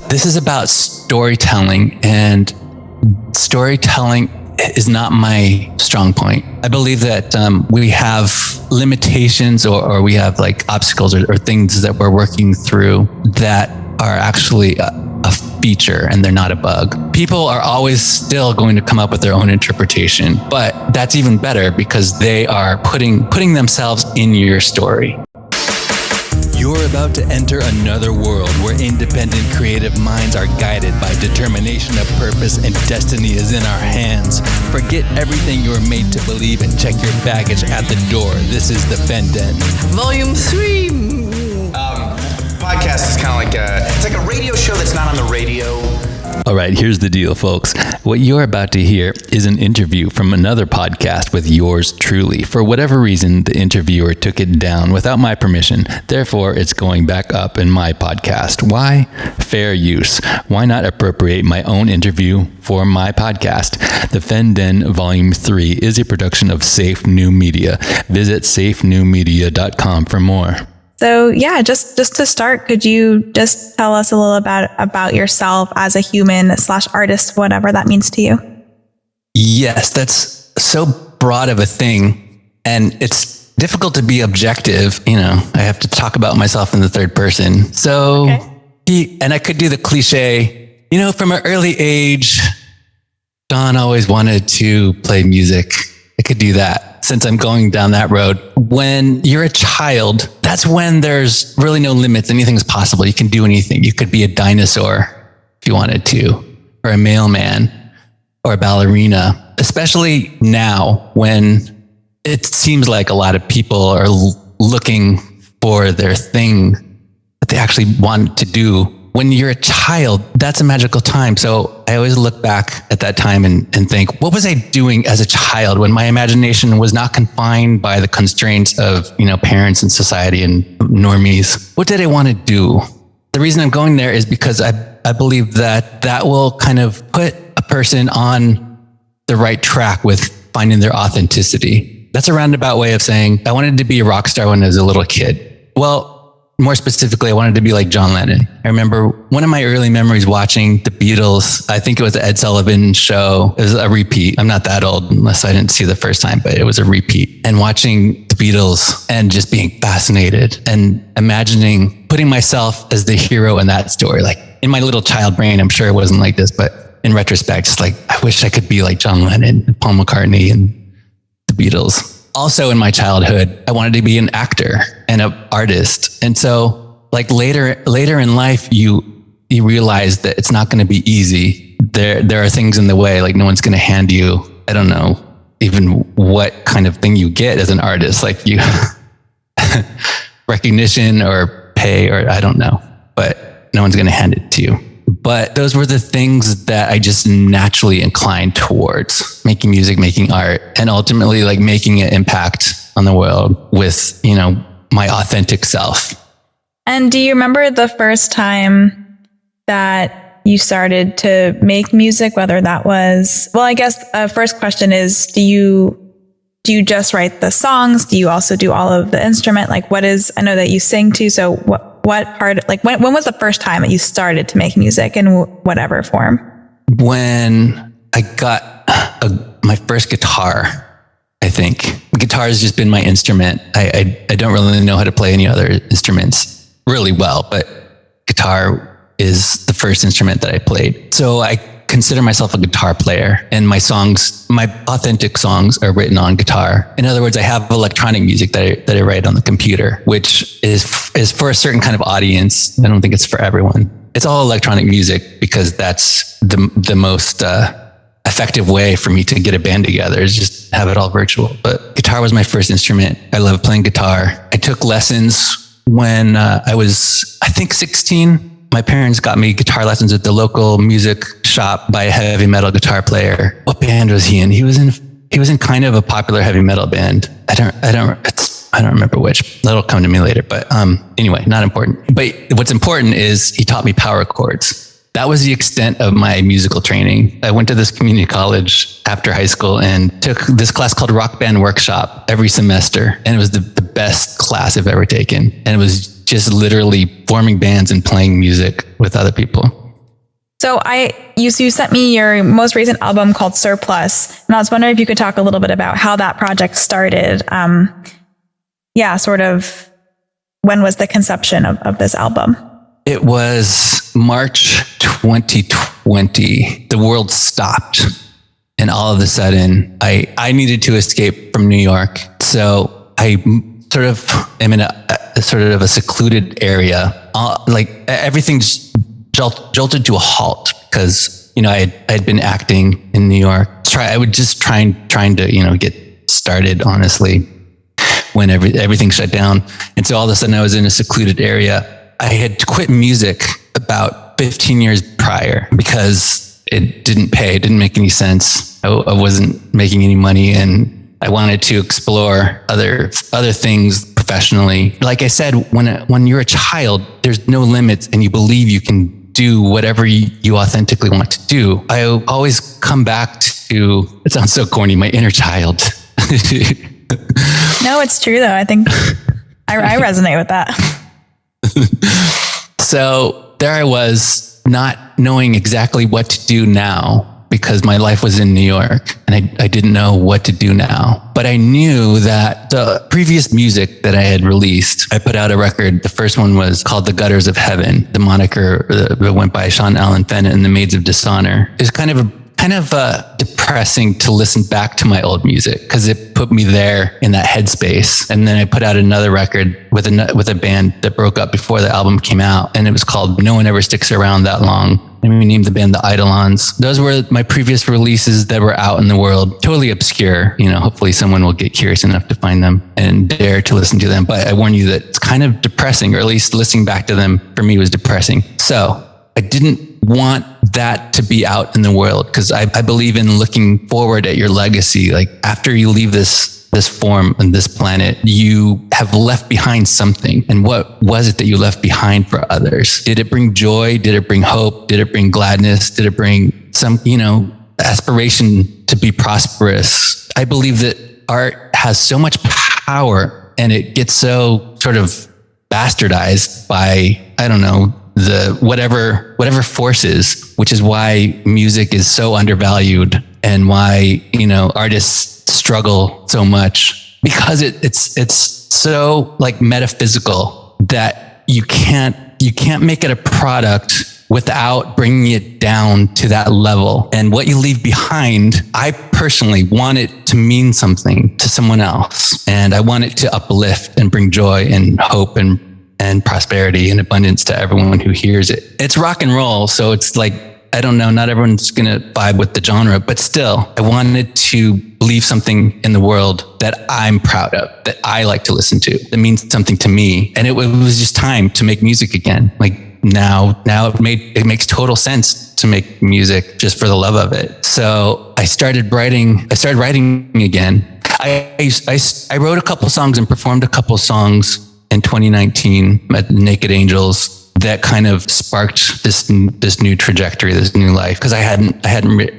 this is about storytelling, and storytelling is not my strong point. I believe that we have limitations or we have like obstacles or things that we're working through that are actually a feature and they're not a bug. People are always still going to come up with their own interpretation, but that's even better because they are putting themselves in your story. You're about to enter another world where independent creative minds are guided by determination of purpose, and destiny is in our hands. Forget everything you were made to believe and check your baggage at the door. This is the Fenn Den. Volume 3. Podcast is kind of like it's like a radio show that's not on the radio. All right, here's the deal, folks. What you're about to hear is an interview from another podcast with yours truly. For whatever reason, the interviewer took it down without my permission. Therefore, it's going back up in my podcast. Why? Fair use. Why not appropriate my own interview for my podcast? The Fenn Den Volume 3 is a production of Safe New Media. Visit safenewmedia.com for more. So yeah, just to start, could you just tell us a little about yourself as a human / artist, whatever that means to you? Yes, that's so broad of a thing, and it's difficult to be objective. You know, I have to talk about myself in the third person. So, and I could do the cliche, you know, from an early age, Don always wanted to play music. I could do that. Since I'm going down that road, when you're a child, that's when there's really no limits. Anything's possible. You can do anything. You could be a dinosaur if you wanted to, or a mailman, or a ballerina. Especially now when it seems like a lot of people are looking for their thing that they actually want to do. When you're a child, that's a magical time. So I always look back at that time and think, what was I doing as a child when my imagination was not confined by the constraints of, you know, parents and society and normies? What did I want to do? The reason I'm going there is because I believe that will kind of put a person on the right track with finding their authenticity. That's a roundabout way of saying I wanted to be a rock star when I was a little kid. Well, more specifically, I wanted to be like John Lennon. I remember one of my early memories watching the Beatles. I think it was the Ed Sullivan show. It was a repeat. I'm not that old unless I didn't see the first time, but it was a repeat. And watching the Beatles and just being fascinated and imagining putting myself as the hero in that story. Like in my little child brain, I'm sure it wasn't like this, but in retrospect, it's like, I wish I could be like John Lennon and Paul McCartney and the Beatles. Also in my childhood, I wanted to be an actor and an artist. And so like later in life, you realize that it's not going to be easy. There are things in the way, like no one's going to hand you, I don't know, even what kind of thing you get as an artist, like you recognition or pay, or I don't know, but no one's going to hand it to you. But those were the things that I just naturally inclined towards: making music, making art, and ultimately like making an impact on the world with, you know, my authentic self. And do you remember the first time that you started to make music, whether that was, well, I guess first question is, do you just write the songs? Do you also do all of the instrument? Like what is, I know that you sing too. So what part, like when was the first time that you started to make music in whatever form? When I got my first guitar, I think. Guitar has just been my instrument. I don't really know how to play any other instruments really well, but guitar is the first instrument that I played. So I consider myself a guitar player, and my authentic songs are written on guitar. In other words, I have electronic music that I write on the computer, which is for a certain kind of audience. I don't think it's for everyone. It's all electronic music because that's the most effective way for me to get a band together, is just have it all virtual. But guitar was my first instrument. I love playing guitar. I took lessons when I was, I think, 16. My parents got me guitar lessons at the local music shop by a heavy metal guitar player. What band was he in? He was in kind of a popular heavy metal band. I don't remember which. That'll come to me later. But anyway, not important. But what's important is he taught me power chords. That was the extent of my musical training. I went to this community college after high school and took this class called Rock Band Workshop every semester. And it was the best class I've ever taken. And it was just literally forming bands and playing music with other people. So you sent me your most recent album called Surplus, and I was wondering if you could talk a little bit about how that project started. Sort of when was the conception of this album? It was March 2020. The world stopped. And all of a sudden, I needed to escape from New York. So I sort of am in a sort of a secluded area. Like everything just jolted to a halt because, I had been acting in New York. I would just trying to, get started, honestly, when everything shut down. And so all of a sudden I was in a secluded area. I had quit music about 15 years prior because it didn't pay. It didn't make any sense. I wasn't making any money, and I wanted to explore other things professionally. Like I said, when you're a child, there's no limits, and you believe you can do whatever you authentically want to do. I always come back to, it sounds so corny, my inner child. No, it's true though. I think I resonate with that. So there I was, not knowing exactly what to do now because my life was in New York and I didn't know what to do now. But I knew that the previous music that I had released, I put out a record. The first one was called The Gutters of Heaven. The moniker that went by Sean Allen Fenn and the Maids of Dishonor. It was kind of depressing to listen back to my old music because it put me there in that headspace. And then I put out another record with a band that broke up before the album came out, and it was called No One Ever Sticks Around That Long. And we named the band the Eidolons. Those were my previous releases that were out in the world, totally obscure. Hopefully someone will get curious enough to find them and dare to listen to them. But I warn you that it's kind of depressing, or at least listening back to them for me was depressing. So I didn't want that to be out in the world because I believe in looking forward at your legacy. Like after you leave this form and this planet, you have left behind something. And what was it that you left behind for others? Did it bring joy? Did it bring hope? Did it bring gladness? Did it bring some, aspiration to be prosperous? I believe that art has so much power and it gets so sort of bastardized by, I don't know, the whatever forces, which is why music is so undervalued and why, artists struggle so much, because it's so like metaphysical that you can't make it a product without bringing it down to that level. And what you leave behind, I personally want it to mean something to someone else. And I want it to uplift and bring joy and hope and prosperity and abundance to everyone who hears it. It's rock and roll. So it's like, I don't know, not everyone's going to vibe with the genre, but still, I wanted to leave something in the world that I'm proud of, that I like to listen to, that means something to me. And it was just time to make music again. Like now it makes total sense to make music just for the love of it. So I started writing again. I wrote a couple songs and performed a couple songs in 2019 at Naked Angels that kind of sparked this new trajectory, this new life, because I hadn't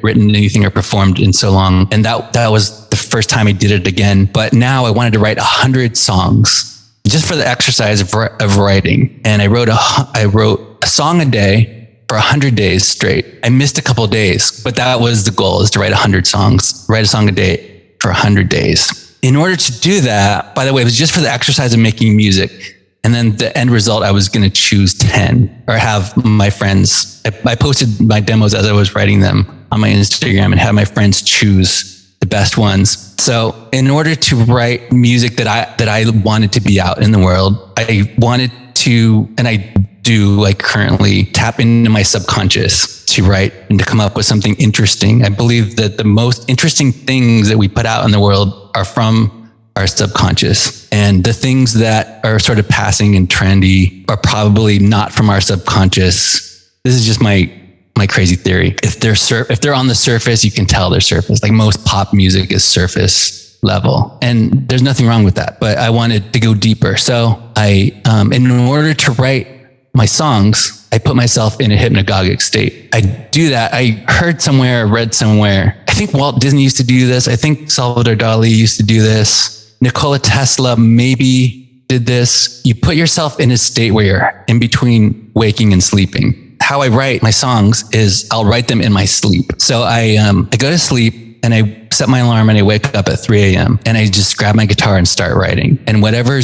written anything or performed in so long, and that was the first time I did it again. But now I wanted to write 100 songs just for the exercise of writing, and I wrote a song a day for 100 days straight. I missed a couple of days, but that was the goal: is to write 100 songs, write a song a day for 100 days. In order to do that, by the way, it was just for the exercise of making music. And then the end result, I was going to choose 10 or have my friends. I posted my demos as I was writing them on my Instagram and had my friends choose the best ones. So in order to write music that I wanted to be out in the world, I wanted to, and I do like currently, tap into my subconscious to write and to come up with something interesting. I believe that the most interesting things that we put out in the world are from our subconscious, and the things that are sort of passing and trendy are probably not from our subconscious. This is just my crazy theory. If they're on the surface, you can tell they're surface. Like most pop music is surface level, and there's nothing wrong with that. But I wanted to go deeper, so in order to write my songs, I put myself in a hypnagogic state. I do that. I heard somewhere, read somewhere. I think Walt Disney used to do this. I think Salvador Dali used to do this. Nikola Tesla maybe did this. You put yourself in a state where you're in between waking and sleeping. how I write my songs is I'll write them in my sleep. So I go to sleep and I set my alarm and I wake up at 3 a.m. and I just grab my guitar and start writing. And whatever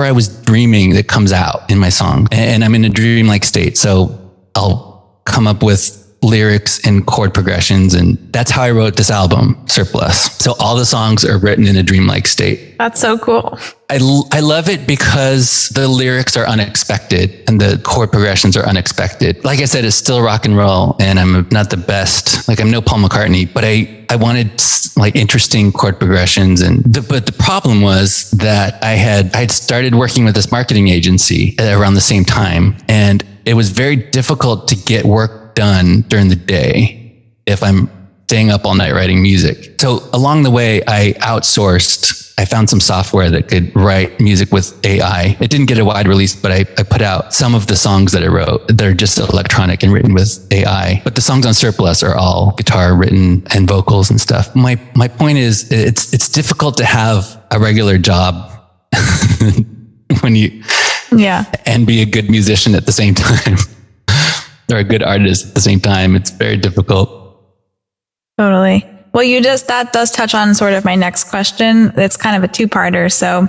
I was dreaming that comes out in my song, and I'm in a dreamlike state. So I'll come up with lyrics and chord progressions. And that's how I wrote this album, Surplus. So all the songs are written in a dreamlike state. That's so cool. I love it because the lyrics are unexpected and the chord progressions are unexpected. Like I said, it's still rock and roll and I'm not the best, like I'm no Paul McCartney, but I wanted like interesting chord progressions. But the problem was that I'd started working with this marketing agency around the same time. And it was very difficult to get work done during the day if I'm staying up all night writing music. So along the way, I found some software that could write music with AI. It didn't get a wide release, but I put out some of the songs that I wrote. They're just electronic and written with AI. But the songs on Surplus are all guitar written and vocals and stuff. My point is it's difficult to have a regular job when you and be a good musician at the same time. Or a good artist at the same time. It's very difficult. Totally. Well, that does touch on sort of my next question. It's kind of a two-parter. So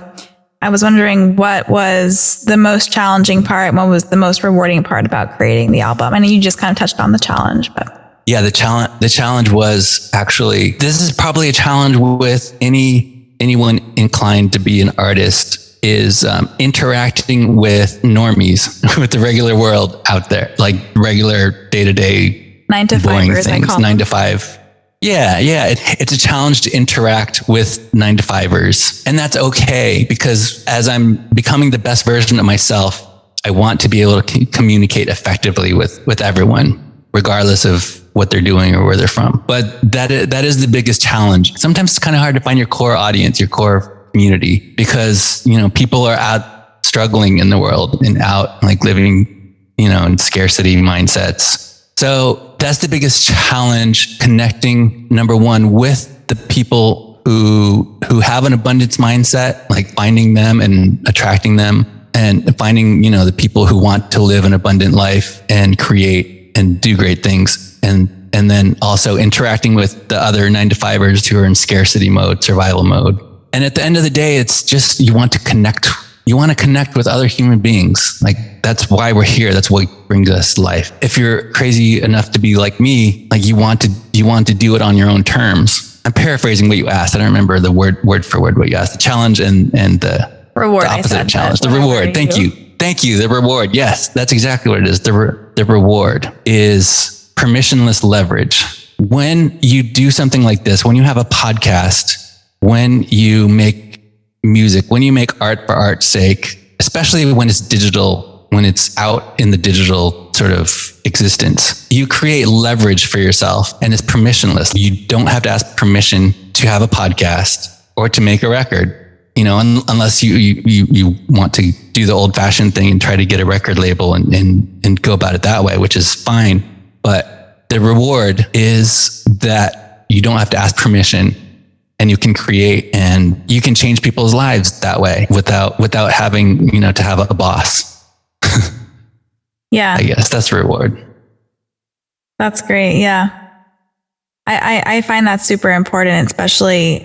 I was wondering, what was the most challenging part? What was the most rewarding part about creating the album? I know you just kind of touched on the challenge, but. Yeah, the challenge was actually, this is probably a challenge with anyone inclined to be an artist, is interacting with normies, with the regular world out there, like regular day-to-day 9 to 5ers, I call 9 to 5. Yeah. It's a challenge to interact with 9 to 5ers. And that's okay, because as I'm becoming the best version of myself, I want to be able to communicate effectively with everyone, regardless of what they're doing or where they're from. But that is the biggest challenge. Sometimes it's kind of hard to find your core audience, your core community, because, people are out struggling in the world and out like living, in scarcity mindsets. So that's the biggest challenge, connecting, number one, with the people who have an abundance mindset, like finding them and attracting them, and finding, the people who want to live an abundant life and create and do great things. And then also interacting with the other 9 to 5ers who are in scarcity mode, survival mode. And at the end of the day, it's just, you want to connect with other human beings. Like, that's why we're here. That's what brings us life. If you're crazy enough to be like me, like you want to do it on your own terms. I'm paraphrasing what you asked. I don't remember the word for word what you asked. The challenge and the reward. The opposite of challenge. The reward. Thank you. The reward. Yes, that's exactly what it is. The reward is permissionless leverage. When you do something like this, when you have a podcast, when you make music, when you make art for art's sake, especially when it's digital, when it's out in the digital sort of existence, you create leverage for yourself, and it's permissionless. You don't have to ask permission to have a podcast or to make a record, unless you want to do the old fashioned thing and try to get a record label and go about it that way, which is fine. But the reward is that you don't have to ask permission. And you can create and you can change people's lives that way without having, to have a boss. Yeah. I guess that's the reward. That's great. Yeah. I find that super important, especially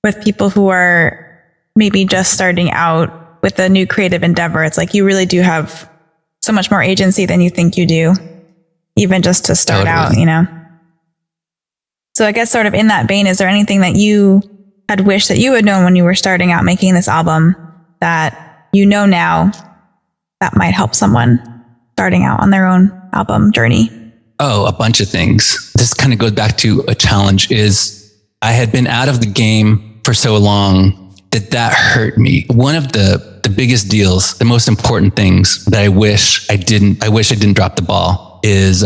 with people who are maybe just starting out with a new creative endeavor. It's like you really do have so much more agency than you think you do, even just to start out, So I guess sort of in that vein, is there anything that you had wished that you had known when you were starting out making this album that now that might help someone starting out on their own album journey? Oh, a bunch of things. This kind of goes back to a challenge is I had been out of the game for so long that hurt me. One of the biggest deals, the most important things that I wish I didn't drop the ball is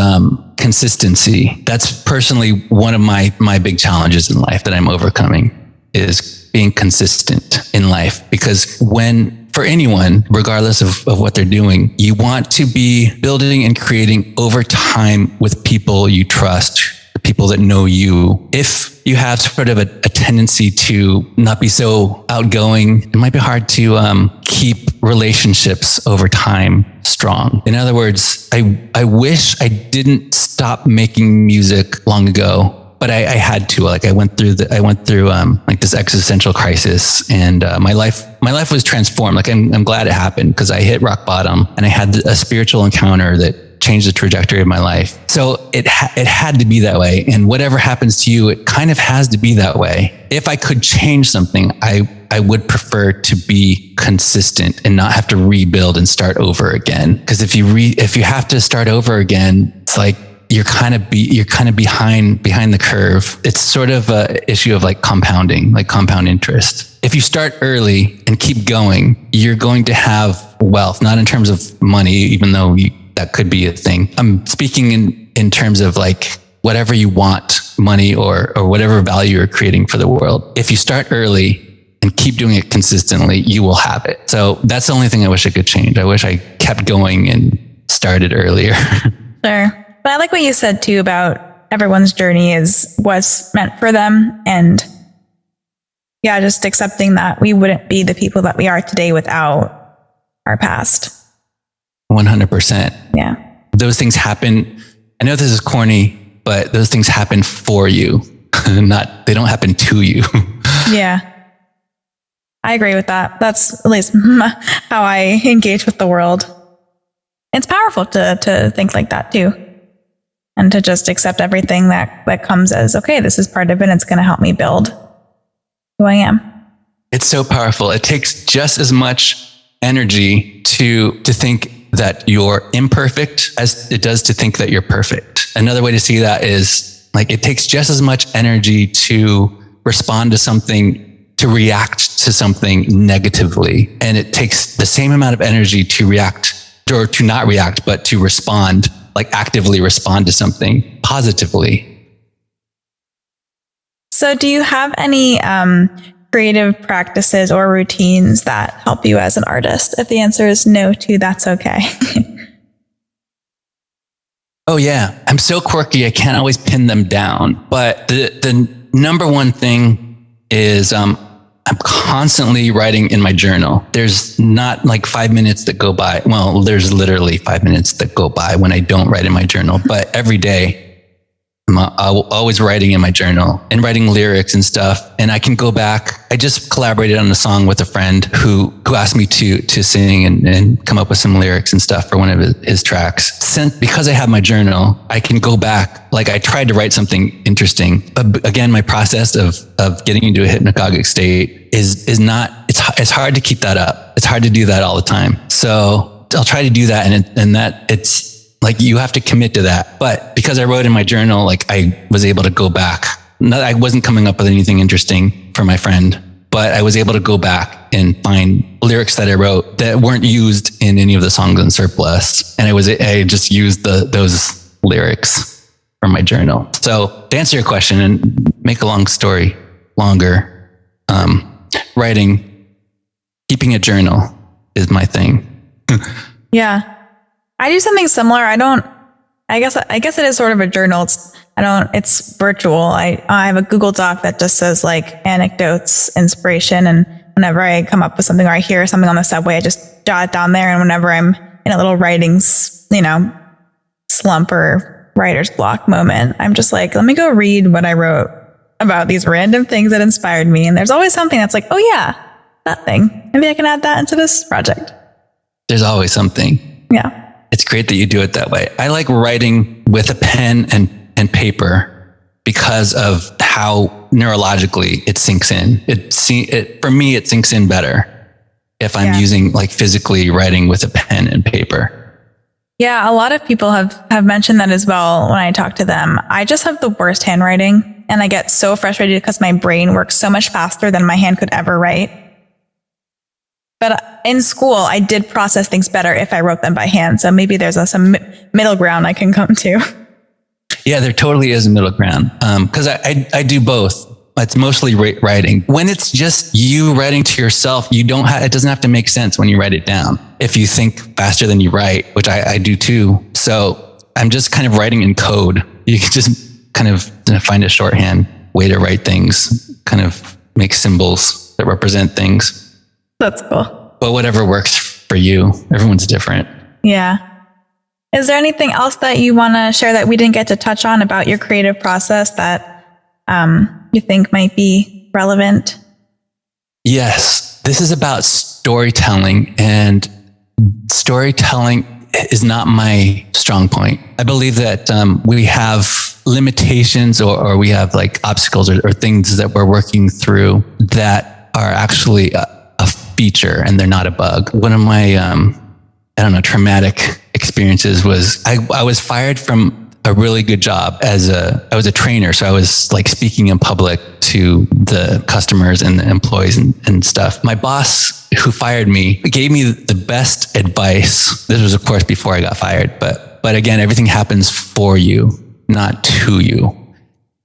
consistency. That's personally one of my big challenges in life that I'm overcoming, is being consistent in life. Because for anyone, regardless of what they're doing, you want to be building and creating over time with people you trust, the people that know you. If you have sort of a tendency to not be so outgoing, it might be hard to keep relationships over time. strong. In other words, I wish I didn't stop making music long ago, but I had to. Like I went through like this existential crisis, and my life was transformed. Like I'm glad it happened, because I hit rock bottom and I had a spiritual encounter that changed the trajectory of my life. So it had to be that way. And whatever happens to you, it kind of has to be that way. If I could change something, I would prefer to be consistent and not have to rebuild and start over again. Because if you have to start over again, it's like you're kind of behind the curve. It's sort of a issue of like compounding, like compound interest. If you start early and keep going, you're going to have wealth, not in terms of money, even though that could be a thing. I'm speaking in terms of like whatever you want, money or whatever value you're creating for the world. If you start early and keep doing it consistently, you will have it. So that's the only thing I wish I could change. I wish I kept going and started earlier. Sure. But I like what you said too about everyone's journey is what's meant for them. And yeah, just accepting that we wouldn't be the people that we are today without our past. 100%. Yeah. Those things happen. I know this is corny, but those things happen for you. They don't happen to you. Yeah. I agree with that. That's at least how I engage with the world. It's powerful to think like that too. And to just accept everything that comes as, okay, this is part of it. And it's going to help me build who I am. It's so powerful. It takes just as much energy to think that you're imperfect as it does to think that you're perfect. Another way to see that is like, it takes just as much energy to respond to something, to react to something negatively. And it takes the same amount of energy to react, or to not react, but to respond, like actively respond to something positively. So do you have any creative practices or routines that help you as an artist? If the answer is no to, that's okay. Oh yeah. I'm so quirky. I can't always pin them down. But the number one thing is I'm constantly writing in my journal. There's not like 5 minutes that go by. Well, there's literally 5 minutes that go by when I don't write in my journal. But every day, I'm always writing in my journal and writing lyrics and stuff. And I can go back. I just collaborated on a song with a friend who asked me to sing and come up with some lyrics and stuff for one of his tracks. Because I have my journal, I can go back. Like I tried to write something interesting, but again, my process of getting into a hypnagogic state is not, it's hard to keep that up. It's hard to do that all the time. So I'll try to do that. And that it's like, you have to commit to that. But because I wrote in my journal, like I was able to go back. I wasn't coming up with anything interesting for my friend, but I was able to go back and find lyrics that I wrote that weren't used in any of the songs on Surplus. And I just used those lyrics from my journal. So to answer your question and make a long story longer, writing, keeping a journal is my thing. Yeah. I do something similar. I guess it is sort of a journal. It's virtual. I have a Google Doc that just says like anecdotes, inspiration. And whenever I come up with something or I hear something on the subway, I just jot it down there. And whenever I'm in a little writing, slump or writer's block moment, I'm just like, let me go read what I wrote about these random things that inspired me. And there's always something that's like, oh yeah, that thing. Maybe I can add that into this project. There's always something. Yeah. It's great that you do it that way. I like writing with a pen and paper because of how neurologically it sinks in. For me, it sinks in better if I'm using like physically writing with a pen and paper. Yeah, a lot of people have mentioned that as well when I talk to them. I just have the worst handwriting and I get so frustrated because my brain works so much faster than my hand could ever write. But in school, I did process things better if I wrote them by hand. So maybe there's some middle ground I can come to. Yeah, there totally is a middle ground. Because I do both. It's mostly writing. When it's just you writing to yourself, it doesn't have to make sense when you write it down. If you think faster than you write, which I do too. So I'm just kind of writing in code. You can just kind of find a shorthand way to write things, kind of make symbols that represent things. That's cool. But whatever works for you, everyone's different. Yeah. Is there anything else that you want to share that we didn't get to touch on about your creative process that you think might be relevant? Yes, this is about storytelling, and storytelling is not my strong point. I believe that we have limitations or we have like obstacles or things that we're working through that are actually a feature and they're not a bug. One of my, traumatic experiences was I was fired from a really good job I was a trainer. So I was like speaking in public to the customers and the employees and stuff. My boss who fired me gave me the best advice. This was of course before I got fired, but again, everything happens for you, not to you.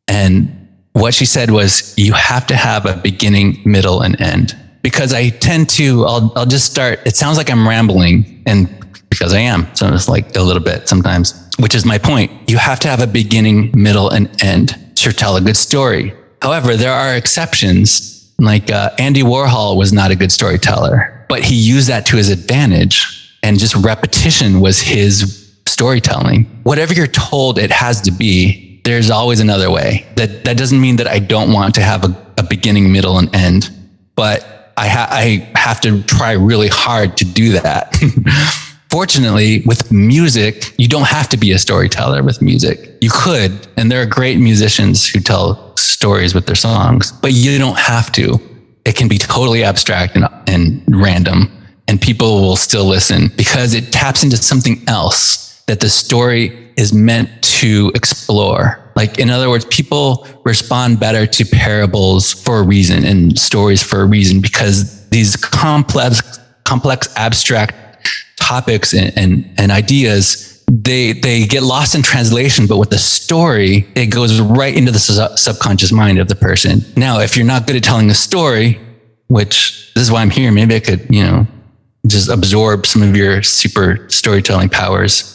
And what she said was, you have to have a beginning, middle, and end. Because I tend to, I'll just start, it sounds like I'm rambling, and because I am, so it's like a little bit sometimes, which is my point. You have to have a beginning, middle, and end to tell a good story. However, there are exceptions. Like Andy Warhol was not a good storyteller, but he used that to his advantage, and just repetition was his storytelling. Whatever you're told it has to be, there's always another way. That doesn't mean that I don't want to have a beginning, middle, and end, but I have to try really hard to do that. Fortunately, with music, you don't have to be a storyteller with music. You could, and there are great musicians who tell stories with their songs, but you don't have to. It can be totally abstract and random, and people will still listen because it taps into something else that the story is meant to explore. Like, in other words, people respond better to parables for a reason and stories for a reason, because these complex, abstract topics and ideas, they get lost in translation. But with the story, it goes right into the subconscious mind of the person. Now, if you're not good at telling a story, which this is why I'm here, maybe I could, just absorb some of your super storytelling powers.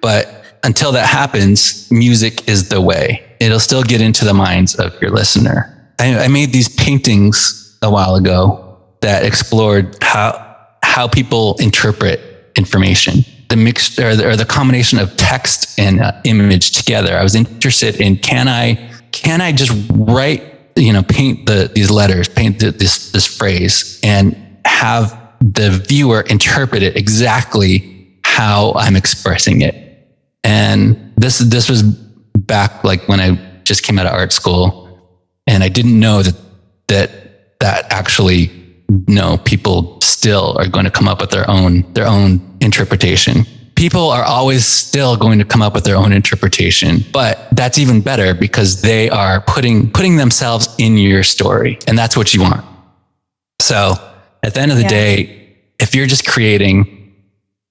But until that happens, music is the way. It'll still get into the minds of your listener. I made these paintings a while ago that explored how people interpret information. The mix or the combination of text and image together. I was interested in, can I just write, paint these letters, paint this phrase, and have the viewer interpret it exactly how I'm expressing it. And this was back like when I just came out of art school, and I didn't know that actually, no, people still are going to come up with their own interpretation. People are always still going to come up with their own interpretation, but that's even better because they are putting themselves in your story, and that's what you want. So at the end of the day, if you're just creating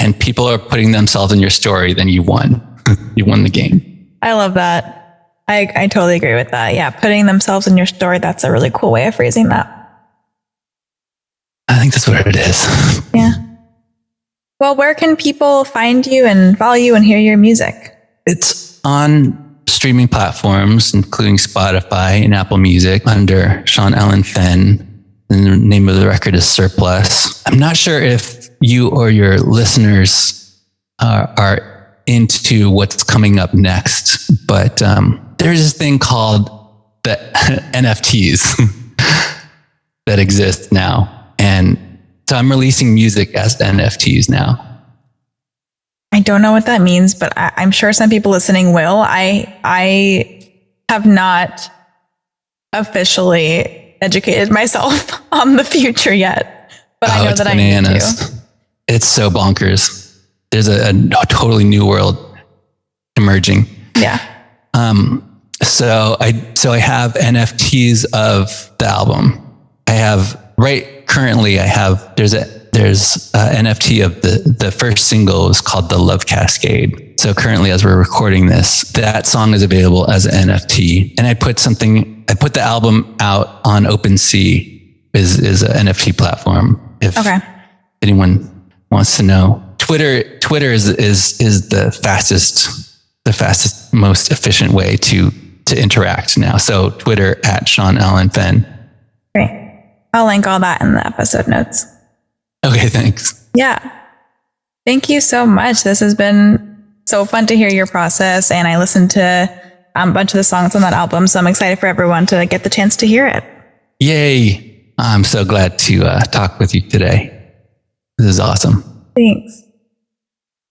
and people are putting themselves in your story, then you won. You won the game. I love that. I totally agree with that. Yeah, putting themselves in your story, that's a really cool way of phrasing that. I think that's what it is. Yeah. Well, where can people find you and follow you and hear your music? It's on streaming platforms, including Spotify and Apple Music, under Sean Allen Fenn. And the name of the record is Surplus. I'm not sure if you or your listeners are into what's coming up next, but there's this thing called the NFTs that exist now. And so I'm releasing music as NFTs now. I don't know what that means, but I'm sure some people listening will. I have not officially educated myself on the future yet, but I know that bananas. I need to. It's so bonkers. There's a totally new world emerging. Yeah. So I have NFTs of the album. I have currently there's a NFT of the first single is called The Love Cascade. So currently, as we're recording this, that song is available as an NFT. And I put the album out on OpenSea is an NFT platform. If anyone wants to know, Twitter is the fastest, most efficient way to interact now. So Twitter at Sean Allen Fenn. Great. I'll link all that in the episode notes. Okay, thanks. Yeah. Thank you so much. This has been so fun to hear your process, and I listened to a bunch of the songs on that album, so I'm excited for everyone to get the chance to hear it. Yay. I'm so glad to talk with you today. This is awesome. Thanks.